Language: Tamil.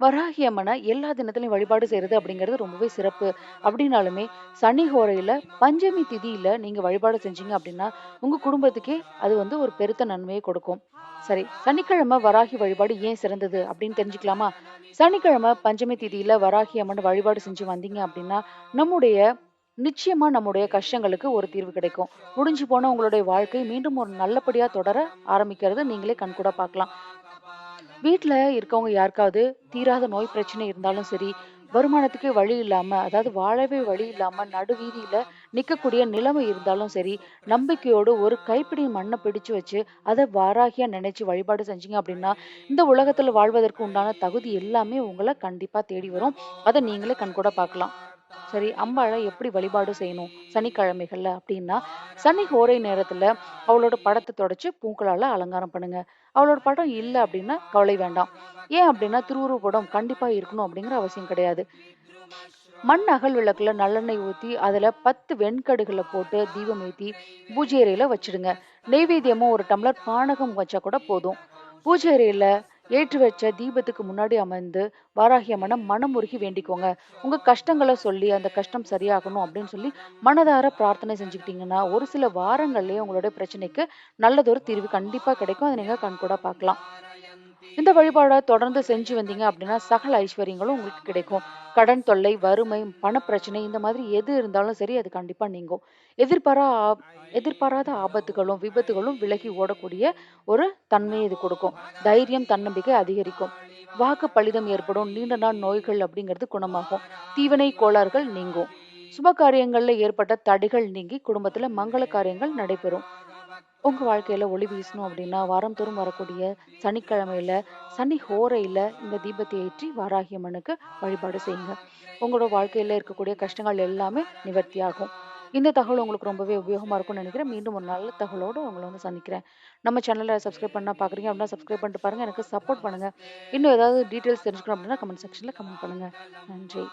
வராகி அம்மன எல்லா தினத்திலயும் வழிபாடு செய்றது அப்படிங்கிறது ரொம்பவே சிறப்பு. அப்படின்னாலுமே, சனி ஹோரையில பஞ்சமி திதியில நீங்க வழிபாடு செஞ்சீங்க அப்படின்னா, உங்க குடும்பத்துக்கே அது வந்து ஒரு பெருத்த நன்மைய கொடுக்கும். சரி, சனிக்கிழமை வராகி வழிபாடு ஏன் சிறந்தது அப்படின்னு தெரிஞ்சுக்கலாமா? சனிக்கிழமை பஞ்சமி திதியில வராகி அம்மன் வழிபாடு செஞ்சு வந்தீங்க அப்படின்னா, நம்முடைய நிச்சயமா நம்முடைய கஷ்டங்களுக்கு ஒரு தீர்வு கிடைக்கும். முடிஞ்சு போன உங்களுடைய வாழ்க்கை மீண்டும் ஒரு நல்லபடியா தொடர ஆரம்பிக்கிறது நீங்களே கண்கூடா பார்க்கலாம். வீட்ல இருக்கவங்க யாருக்காவது தீராத நோய் பிரச்சனை இருந்தாலும் சரி, வருமானத்துக்கே வழி இல்லாம, அதாவது வாழவே வழி இல்லாம நடுவீதியில நிக்கக்கூடிய நிலைமை இருந்தாலும் சரி, நம்பிக்கையோடு ஒரு கைப்பிடி மண்ண பிடிச்சு வச்சு, அத வாராகியா நினைச்சு வழிபாடு செஞ்சீங்க அப்படின்னா, இந்த உலகத்துல வாழ்வதற்கு உண்டான தகுதி எல்லாமே உங்கள கண்டிப்பா தேடி வரும். அத நீங்களே கண்கூடா பார்க்கலாம். சரி, அம்பாள எப்படி வழிபாடு செய்யணும் சனிக்கிழமைகள்ல அப்படின்னா, சனி ஹோரை நேரத்துல அவளோட படத்த தொடச்சு பூக்களால அலங்காரம் பண்ணுங்க. அவளோட படம் இல்ல அப்படின்னா கவலை வேண்டாம். ஏன் அப்படின்னா திருவுருவ படம் கண்டிப்பா இருக்கணும் அப்படிங்கிற அவசியம் கிடையாது. மண் அகல் விளக்குல நல்லெண்ணெய் ஊத்தி அதுல 10 வெண்கடுகள போட்டு தீபம் ஏத்தி பூஜை அறையில வச்சிடுங்க. நெய்வேத்தியமும் ஒரு டம்ளர் பானகம் வச்சா கூட போதும். பூஜை அறையில ஏற்றி வச்ச தீபத்துக்கு முன்னாடி அமர்ந்து வாராகி அம்மன மனமுருகி வேண்டிக்கோங்க. உங்க கஷ்டங்கள சொல்லி அந்த கஷ்டம் சரியாகணும் அப்படின்னு சொல்லி மனதார பிரார்த்தனை செஞ்சுக்கிட்டீங்கன்னா, ஒரு சில வாரங்கள்லயே உங்களுடைய பிரச்சனைக்கு நல்லதொரு தீர்வு கண்டிப்பா கிடைக்கும். அத நீங்க கண்கூடா பார்க்கலாம். இந்த வழிபாட தொடர்ந்து செஞ்சு வந்தீங்க அப்படின்னா, சகல ஐஸ்வர்யங்களும் உங்களுக்கு கிடைக்கும். கடன் தொல்லை, வறுமை, பணப்பிரச்சனை இந்த மாதிரி எது இருந்தாலும் சரி, அது கண்டிப்பா நீங்கும். எதிர்பாரா ஆப் எதிர்பாராத ஆபத்துகளும், விபத்துகளும் விலகி ஓடக்கூடிய ஒரு தன்மையை இது கொடுக்கும். தைரியம், தன்னம்பிக்கை அதிகரிக்கும். வாக்கு பலிதம் ஏற்படும். நீண்ட நாள் நோய்கள் அப்படிங்கிறது குணமாகும். தீவினை கோளாறுகள் நீங்கும். சுப காரியங்கள்ல ஏற்பட்ட தடைகள் நீங்கி குடும்பத்துல மங்கள காரியங்கள் நடைபெறும். உங்க வாழ்க்கையில ஒளி வீசணும் அப்படின்னா, வாரந்தோறும் வரக்கூடிய சனிக்கிழமையில, சனி ஹோரையில இந்த தீபத்தை ஏற்றி வாராகி அம்மனுக்கு வழிபாடு செய்யுங்க. உங்களோட வாழ்க்கையில இருக்கக்கூடிய கஷ்டங்கள் எல்லாமே நிவர்த்தியாகும். இந்த தகவல் உங்களுக்கு ரொம்பவே உபயோகமா இருக்கும்னு நினைக்கிறேன். மீண்டும் ஒரு நல்ல தகவலோட உங்கள வந்து சந்திக்கிறேன். நம்ம சேனல சப்ஸ்கிரைப் பண்ணா பார்க்குறீங்க அப்படின்னா, சப்ஸ்கிரைப் பண்ணிட்டு பாருங்க. எனக்கு சப்போர்ட் பண்ணுங்க. இன்னும் ஏதாவது டீட்டெயில்ஸ் தெரிஞ்சுக்கணும் அப்படின்னா, கமெண்ட் செக்ஷன்ல கமெண்ட் பண்ணுங்க. நன்றி.